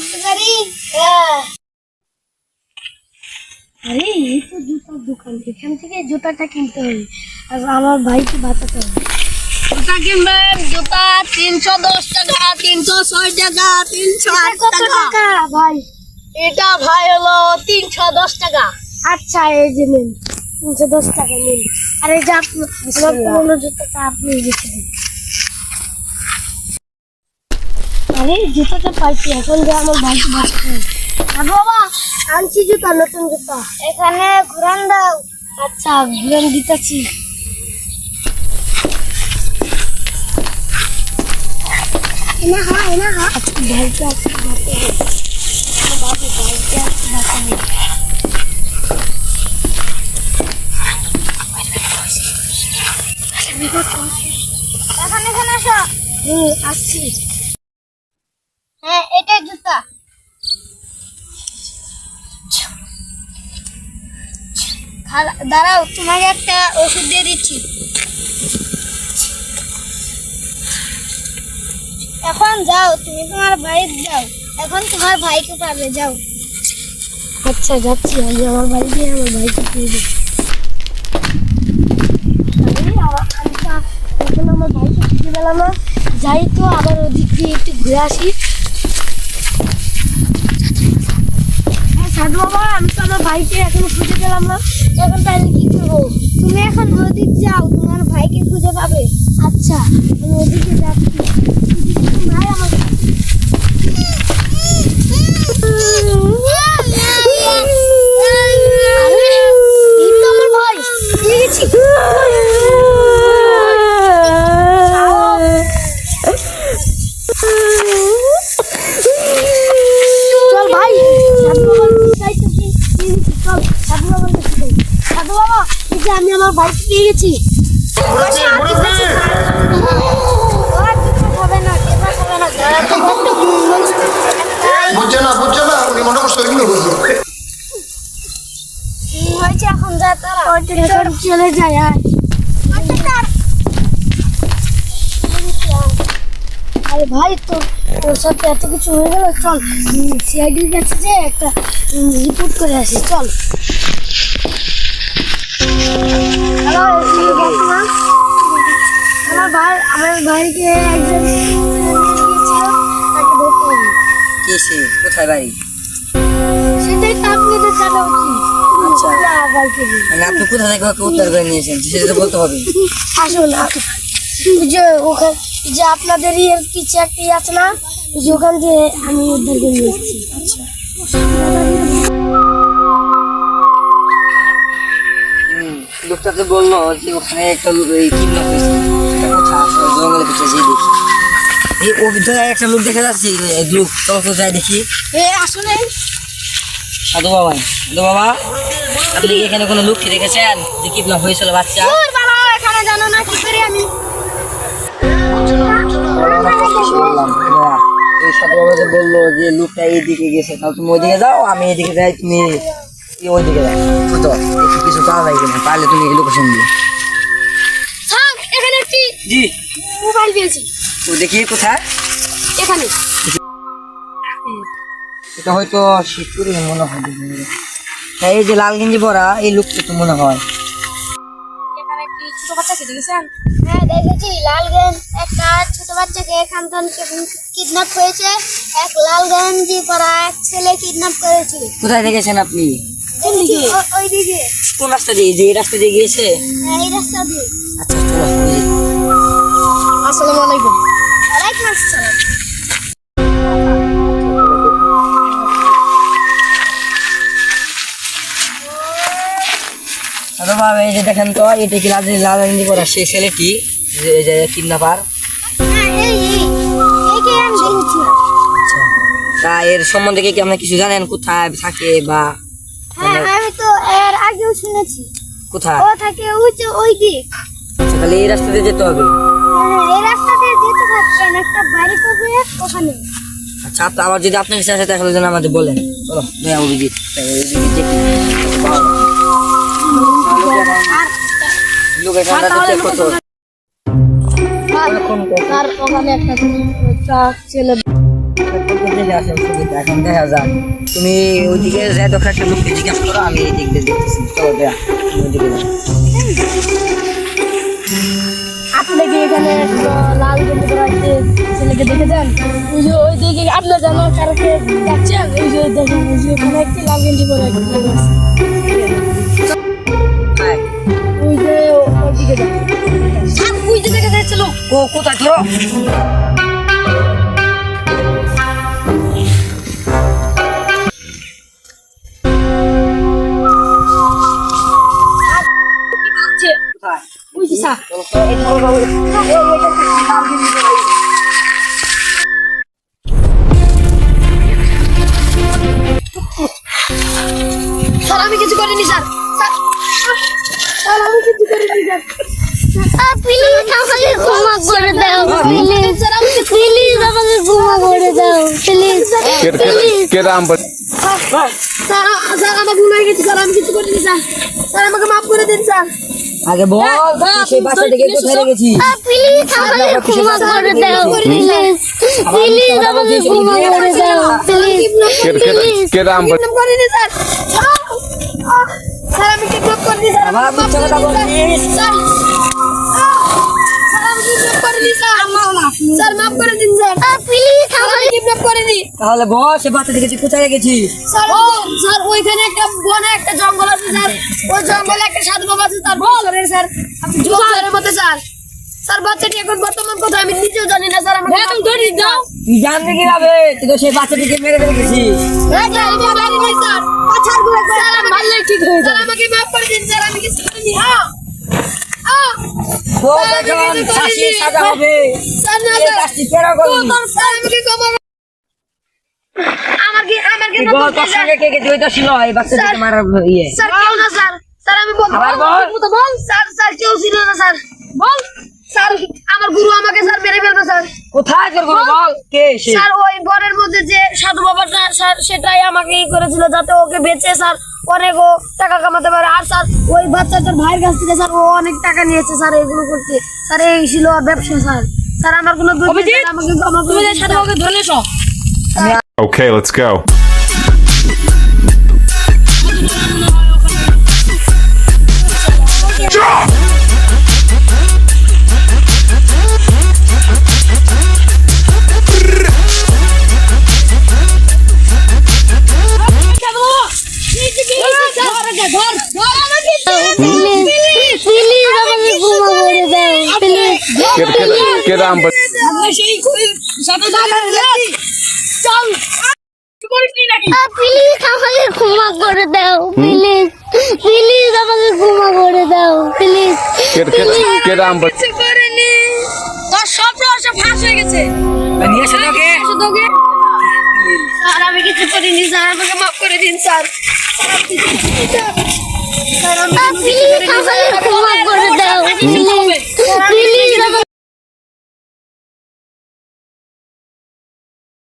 করতে পারি। আরে এই তো জুতার দোকান, এখান থেকে জুতাটা কিনতে হবে আর আমার ভাইকে বাঁচাতে হবে। জুতা কিনবেন, জুতা 310 টাকা, 306 টাকা, 308 টাকা। ভাই এটা ভাই হলো 310 টাকা। আচ্ছা এই যে নিন 310 টাকা নিন। আর এই যে আমার পুরোনো জুতাটা আপনি দিতে দিন। আরে জুতাটা পাইছি, এখন যে আমার ভাইকে বাঁচাতে হবে। বাবা আনছি জুতা, নতুন জুতা, এখানে ঘুরান দাও। আচ্ছা ঘুরান দিতেছি। ভাইকে আজকে বাঁচাতে হবে, বাবু ভাইকে আজকে বাঁচাতে হবে। এখানে আসো। আসছি। হ্যাঁ এটাই জুতা। দাঁড়াও, তোমাকে একটা ওষুধ দিয়ে দিচ্ছি। এখন যাও, তুমি তোমার বাড়িতে যাও, এখন তোমার ভাইকে পাবে, যাও। আচ্ছা যাচ্ছি, আমি আমার বাড়ি গিয়ে আমার ভাইকে পেয়ে যাবো। এখন আমার ভাইকে খুঁজে পেলাম না, যাই তো আবার ওদিক দিয়ে একটু ঘুরে আসি। সাধু বাবা, আমি তো আমার ভাইকে এখন খুঁজে পেলাম না, এখন তাহলে কি করবো? তুমি এখন ওদিক যাও, তোমার ভাইকে খুঁজে পাবে। আচ্ছা আমি ওদিকে যাচ্ছি। ভাই আমার আমি আমার বাইক পেয়ে গেছি। এখন যা তারা চলে যায়। আরে ভাই তোর সাথে এত কিছু হয়ে গেল, চল সিআইডির কাছে যে একটা রিপোর্ট করে আসি, চল। হ্যালো, আমার ভাইকে একজন তাকে ধরতে হবে। কোথায় বাড়ি? সেটাই তো আপনাদের জানা উচিত। আচ্ছা ভাইকে মানে আপনি কোথা থেকে ওকে উদ্ধার করে নিয়েছেন সেটা তো বলতে হবে। আসুন, যে ওখানে যে আপনাদের এর কিছু একটা আছে না, যে ওখান দিয়ে আমি উদ্ধার করে নিয়ে এসেছি। আচ্ছা লোকটাকে বললো যে ওখানে একটা কিডন্যাপ হয়েছে, কোথায় জঙ্গলের ভিতরে যেয়ে দেখি। এই অভিজ্ঞতায় একটা লোক দেখা যাচ্ছে, লোক চলো তো যাই দেখি। আসলে সাধু বাবা, আপনি কি এখানে কোনো লোককে দেখেছেন যে কিডন্যাপ হয়েছিল বাচ্চা? এখানে জানো না কি করে আমি এই সাধু বাবাকে বললো যে লোকটা এইদিকে গেছে, তাহলে তুমি ওইদিকে যাও, আমি এইদিকে যাই, তুমি ওইদিকে যাও। বুঝতো একটু কিছু পাওয়া যায় কিনা, পারলে তুমি এই লোকেশন দিয়ে। এখানে একটি জি মোবাইল পেয়েছি। তো দেখি কোথায়। এখানে এটা হয়তো শীতপুরে মনে হয়। হ্যাঁ এই যে লাল গেঞ্জি পরা এই লোকটা তো মনে হয়। এখানে একটি ছোট বাচ্চাকে দেখেছেন? হ্যাঁ দেখেছি, লালগঞ্জ একটা ছোট বাচ্চাকে এখান থেকে কিডন্যাপ হয়েছে। এক লাল গেঞ্জি পরা এক ছেলে কিডন্যাপ করেছে। কোথায় দেখেছেন আপনি? ওইদিকে। কোন রাস্তা দিয়ে? যে এই রাস্তা দিয়ে গিয়েছে? হ্যাঁ এই রাস্তা দিয়ে। আচ্ছা চলো। আসসালামু আলাইকুম। ওয়ালাইকুম আসসালাম। দাদা বাবা, এই যে দেখেন তো, এটা কি লাল গেঞ্জি পরা সেই ছেলেটি যে কিডন্যাপার? হ্যাঁ এইকে আমি দেখেছি। আচ্ছা, তা এর সম্বন্ধে কি আপনি কিছু জানেন? কোথায় থাকে বা? হ্যাঁ আমি তো এর আগেও শুনেছি। কোথায়? ও থাকে ওই দিক। আচ্ছা, তাহলে এই রাস্তা দিয়ে যেতে হবে। হ্যাঁ এই রাস্তা দিয়ে যেতে থাকবেন, একটা বাড়ি করবে ওখানে। আচ্ছা আবার যদি আপনার কাছে আসে তাহলে যেন আমাদের বলেন। চলো দয়া অভিজিৎ লোকেশনটা চেক করতে হবে। আর ওখানে একটা ছেলে দেখে আসো সুবিধা, এখন দেখা যাক। তুমি ওইদিকে যাই দেখো, একটা লোককে জিজ্ঞাসা করো, আমি এই দিক দিয়ে দেখতেছি। চলো দেয়া, তুমি ওইদিকে যাও। আপনি কি এখানে লাল গেঞ্জি পরা একটা ছেলেকে দেখেছেন? ওই যে ওই দিকে আপনার জানো কারকে যাচ্ছেন, ওই যে দেখেন ওই যে ওখানে একটা লাল গেঞ্জি পরা একটা লোক আছে। হ্যাঁ। ওই যে ওই দিকে যাচ্ছে। আর ওই যে দেখা যাচ্ছে লোক। কোথায় ধরো? আছে। কোথায়? ওই যে স্যার। চলো তো, এই ধরো বাবু। এইটা কি নাম দিন দিতে পারি? স্যার আমি কিছু করিনি স্যার। স্যার স্যার আমি কিছু করিনি স্যার। প্লিজ আমাকে ক্ষমা করে দাও, প্লিজ প্লিজ আমাকে ক্ষমা করে দাও, প্লিজ প্লিজ। স্যার স্যার আমার ভুল হয়ে গেছে স্যার, আমি কিছু করিনি স্যার। স্যার আমাকে মাফ করে দিন স্যার। আগে বল, তুই সেই বাচ্চাটাকে কোথায় রেখেছিস? প্লিজ আমাকে ক্ষমা করে দাও, প্লিজ প্লিজ আমাকে ক্ষমা করে দাও, প্লিজ প্লিজ। কিডন্যাপ করিনি স্যার। স্যার আমি কিডন্যাপ করিনি স্যার। আবার মিথ্যা কথা বলছিস? স্যার স্যার আমি কিডন্যাপ করিনি স্যার। স্যার মাফ করে দিন স্যার। প্লিজ আমি কিডন্যাপ করিনি। তাহলে বল, সে বাচ্চাটাকে তুই কোথায় রেখেছিস? স্যার স্যার ওইখানে একটা বনে একটা জঙ্গল আছে স্যার, ওই জঙ্গলে একটা সাধু বাবা আছে, তার বছরের স্যার জঙ্গলের মধ্যে স্যার। স্যার বাচ্চাটি এখন বর্তমান কোথায় আমি নিজেও জানি না স্যার। আমাকে মাফ করে দিন দাও। তুই জানবি কিভাবে? তুই তো সেই বাচ্চাটিকে মেরে রেখেছিস। স্যার আমি জানি না স্যার। পাছার গুলো স্যার মারলেই ঠিক হয়ে যাবে। স্যার আমাকে মাফ করে দিন স্যার, আমি কিছু করিনি। তো এখন ফাঁসির সাজা হবে। স্যার না এই কাজটি কেন করলি? স্যার আমাকে ক্ষমা আমার কি তুই বল, তোর সঙ্গে কে কে জড়িত ছিল এই বাচ্চাটিকে মারার ইয়ে? স্যার কেউ না স্যার। স্যার আমি বলবো। আবার বল। বল স্যার। স্যার কেউ ছিল না স্যার। বল স্যার। আমার গুরু আমাকে স্যার মেরে ফেলবে স্যার। কোথায় তোর গুরু? বল, কে সে? স্যার ওই বনের মধ্যে যে সাধু বাবাটা স্যার, সেটাই আমাকে ই করেছিল যাতে ওকে বেচে স্যার অনেক ও টাকা কামাতে পারে। আর স্যার ওই বাচ্চাটার ভাইয়ের কাছ থেকে স্যার ও অনেক টাকা নিয়েছে স্যার এগুলো করতে। স্যার এই ছিল ওর ব্যবসা স্যার। স্যার আমার কোনো দোষ নেই স্যার, আমাকে ক্ষমা করে দিন স্যার। ওকে ধরে এসো। Okay, let's go. প্লিজ আমাকে ক্ষমা করে দাও, প্লিজ Get on, but সেই সাথে চল করিসনি নাকি? প্লিজ আমাকে ক্ষমা করে দাও, প্লিজ প্লিজ আমাকে ক্ষমা করে দাও, প্লিজ get on, but কিছু করিনি। তোর সব রহস্য ফাঁস হয়ে গেছে। নিয়ে এসে তোকে। তোকে স্যার আমি কিছু করিনি স্যার, আমাকে মাফ করে দিন স্যার। স্যার আমি কিছু প্লিজ করিনি, স্যার। আমাকে ক্ষমা করে দাও, প্লিজ